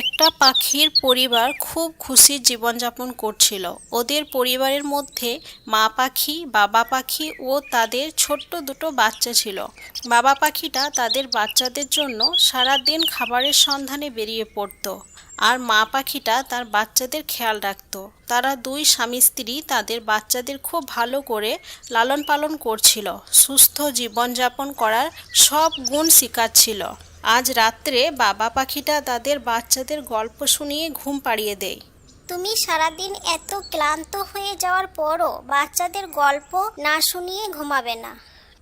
একটা পাখির পরিবার খুব খুশি জীবনযাপন করছিল। ওদের পরিবারের মধ্যে মা পাখি, বাবা পাখি ও তাদের ছোট্ট দুটো বাচ্চা ছিল। বাবা পাখিটা তাদের বাচ্চাদের জন্য সারাদিন খাবারের সন্ধানে বেরিয়ে পড়তো, আর মা পাখিটা তার বাচ্চাদের খেয়াল রাখতো। তারা দুই স্বামী স্ত্রী তাদের বাচ্চাদের খুব ভালো করে লালন পালন করছিল, সুস্থ জীবনযাপন করার সব গুণ শেখাচ্ছিল। আজ রাত্রে বাবা পাখিটা তাদের বাচ্চাদের গল্প শুনিয়ে ঘুম পাড়িয়ে দেয়। তুমি সারাদিন এত ক্লান্ত হয়ে যাওয়ার পরও বাচ্চাদের গল্প না শুনিয়ে ঘুমাবে না?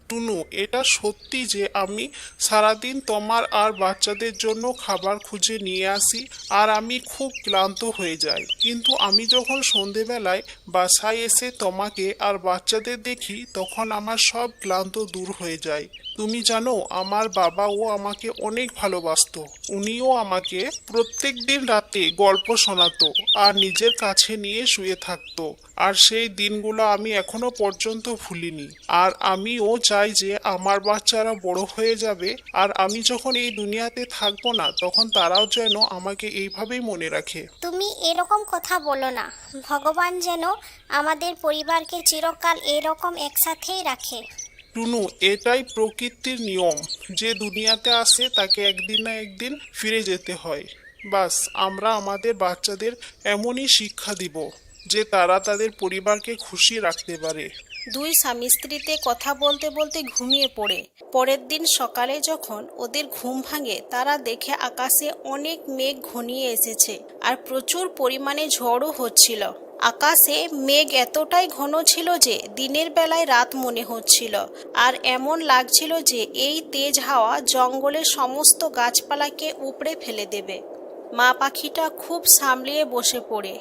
টুনু, এটা সত্যি যে আমি সারাদিন তোমার আর বাচ্চাদের জন্য খাবার খুঁজে নিয়ে আসি আর আমি খুব ক্লান্ত হয়ে যাই, কিন্তু আমি যখন সন্ধেবেলায় বাসায় এসে তোমাকে আর বাচ্চাদের দেখি তখন আমার সব ক্লান্ত দূর হয়ে যায়। তুমি জানো, আমার বাবাও আমাকে অনেক ভালোবাসতো। উনিও আমাকে প্রত্যেক দিন রাতে গল্প শোনাতো আর নিজের কাছে নিয়ে শুয়ে থাকতো, আর সেই দিনগুলো আমি এখনো পর্যন্ত ভুলিনি। আর আমিও চাই যে আমার বাচ্চারা বড় হয়ে যাবে, আর আমি যখন এই দুনিয়াতে থাকবো না তখন তারাও যেন আমাকে এইভাবেই মনে রাখে। তুমি এরকম কথা বলো না। ভগবান যেন আমাদের পরিবারকে চিরকাল এরকম একসাথেই রাখে। টুনু, এটাই প্রকৃতির নিয়ম, যে দুনিয়াতে আসে তাকে একদিন না একদিন ফিরে যেতে হয়। বাস আমরা আমাদের বাচ্চাদের এমনই শিক্ষা দিব যে তারা তাদের পরিবারকে খুশি রাখতে পারে। দুই স্বামী স্ত্রীতে কথা বলতে বলতে ঘুমিয়ে পড়ে। পরের দিন সকালে যখন ওদের ঘুম ভাঙে, তারা দেখে আকাশে অনেক মেঘ ঘনিয়ে এসেছে আর প্রচুর পরিমাণে ঝড়ও হচ্ছিল। আকাশে মেঘ এতটাই ঘন ছিল যে দিনের বেলায় রাত মনে হচ্ছিল, আর এমন লাগছিল যে এই তেজ হাওয়া জঙ্গলের সমস্ত গাছপালাকে উপড়ে ফেলে দেবে। মা পাখিটা খুব সামলিয়ে বসে পড়ে।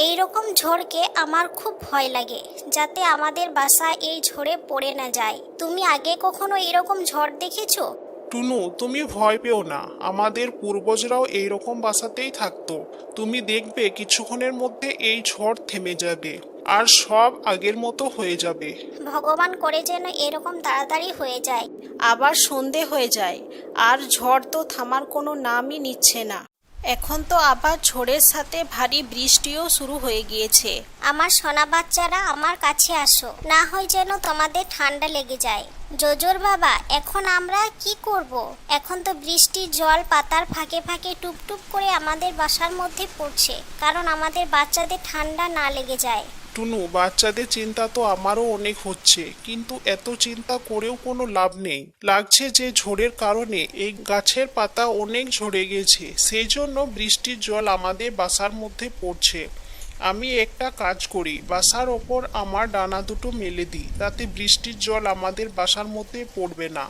এই রকম ঝড়কে আমার খুব ভয় লাগে, যাতে আমাদের বাসা এই ঝড়ে পড়ে না যায়। তুমি আগে কখনো এরকম ঝড় দেখেছো? টুনু, তুমি ভয় পেও না, আমাদের পূর্বজরাও এইরকম বাসাতেই থাকতো। তুমি দেখবে কিছুক্ষণের মধ্যে এই ঝড় থেমে যাবে আর সব আগের মতো হয়ে যাবে। ভগবান করে যেন এরকম তাড়াতাড়ি হয়ে যায়। আবার সন্ধে হয়ে যায়, আর ঝড় তো থামার কোনো নামই নিচ্ছে না। এখন তো আবার ঝড়ের সাথে ভারী বৃষ্টিও শুরু হয়ে গিয়েছে। আমার সোনা বাচ্চারা, আমার কাছে আসো, না হয় যেন তোমাদের ঠান্ডা লেগে যায়। জোজোর বাবা, এখন আমরা কি করব? এখন তো বৃষ্টির জল পাতার ফাঁকে ফাঁকে টুপটুপ করে আমাদের বাসার মধ্যে পড়ছে, কারণ আমাদের বাচ্চাদের ঠান্ডা না লেগে যায়। টুনু, বাচ্চাদের চিন্তা তো আমারও অনেক হচ্ছে, কিন্তু এত চিন্তা করেও কোনো লাভ নেই। লাগছে যে ঝড়ের কারণে এই গাছের পাতা অনেক ঝরে গেছে, সেই জন্য বৃষ্টির জল আমাদের বাসার মধ্যে পড়ছে। আমি একটা কাজ করি, বাসার ওপর আমার ডানা দুটো মেলে দিই, তাতে বৃষ্টির জল আমাদের বাসার মধ্যে পড়বে না।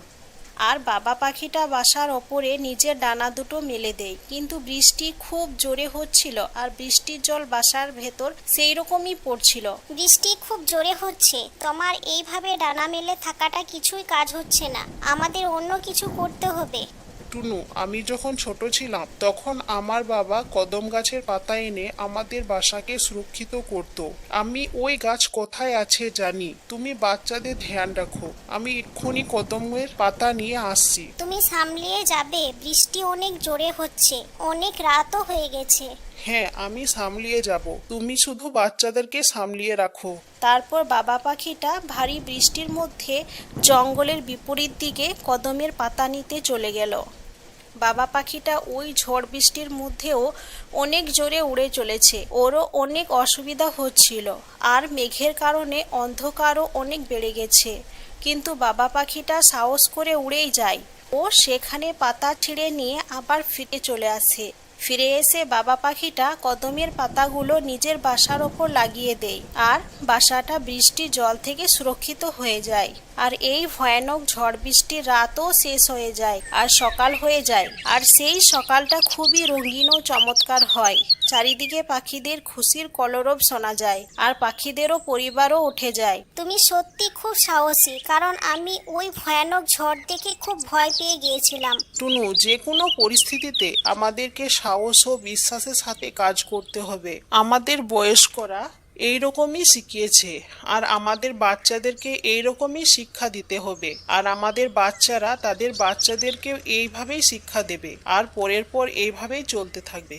আর বাবা পাখিটা বাসার ওপরে নিজের ডানা দুটো মেলে দেয়, কিন্তু বৃষ্টি খুব জোরে হচ্ছিল আর বৃষ্টির জল বাসার ভেতর সেই রকমই পড়ছিল। বৃষ্টি খুব জোরে হচ্ছে, তোমার এইভাবে ডানা মেলে থাকাটা কিছুই কাজ হচ্ছে না। আমাদের অন্য কিছু করতে হবে। টুনু, আমি যখন ছোট ছিলাম তখন আমার বাবা কদম গাছের পাতা এনে আমাদের বাসাকে সুরক্ষিত করত। আমি ওই গাছ কোথায় আছে জানি, তুমি বাচ্চাদের ধ্যান রাখো, আমি এক্ষুনি কদমের পাতা নিয়ে আসছি। তুমি সামলিয়ে যাবে, বৃষ্টি অনেক জোরে হচ্ছে, অনেক রাতও হয়ে গেছে। হ্যাঁ, আমি সামলিয়ে যাব, তুমি শুধু বাচ্চাদেরকে সামলিয়ে রাখো। তারপর বাবা পাখিটা ভারী বৃষ্টির মধ্যে জঙ্গলের বিপরীত দিকে কদমের পাতা নিতে চলে গেল। বাবা পাখিটা ওই ঝড় বৃষ্টির মধ্যেও অনেক জোরে উড়ে চলেছে, ওরও অনেক অসুবিধা হচ্ছিল, আর মেঘের কারণে অন্ধকারও অনেক বেড়ে গেছে। কিন্তু বাবা পাখিটা সাহস করে উড়েই যায়। ও সেখানে পাতা ছিঁড়ে নিয়ে আবার ফিরে চলে আসে। ফিরে এসে বাবা পাখিটা কদমের পাতাগুলো নিজের বাসার ওপর লাগিয়ে দেয়, আর বাসাটা বৃষ্টির জল থেকে সুরক্ষিত হয়ে যায়। আর এই ভয়ানক ঝড় বৃষ্টির রাতও শেষ হয়ে যায় আর সকাল হয়ে যায়, আর সেই সকালটা খুবই রঙিন ও চমৎকার হয়। চারিদিকে পাখিদের খুশির কলরব শোনা যায়, আর পাখিদেরও পরিবারও উঠে যায়। তুমি সত্যি খুব সাহসী, কারণ আমি ওই ভয়ানক ঝড় দেখে খুব ভয় পেয়ে গিয়েছিলাম। টুনু, যে কোনো পরিস্থিতিতে আমাদেরকে সাহস ও বিশ্বাসের সাথে কাজ করতে হবে। আমাদের বয়স্করা এইরকমই শিখিয়েছে, আর আমাদের বাচ্চাদেরকে এইরকমই শিক্ষা দিতে হবে, আর আমাদের বাচ্চারা তাদের বাচ্চাদেরকেও এইভাবেই শিক্ষা দেবে, আর পরের পর এইভাবেই চলতে থাকবে।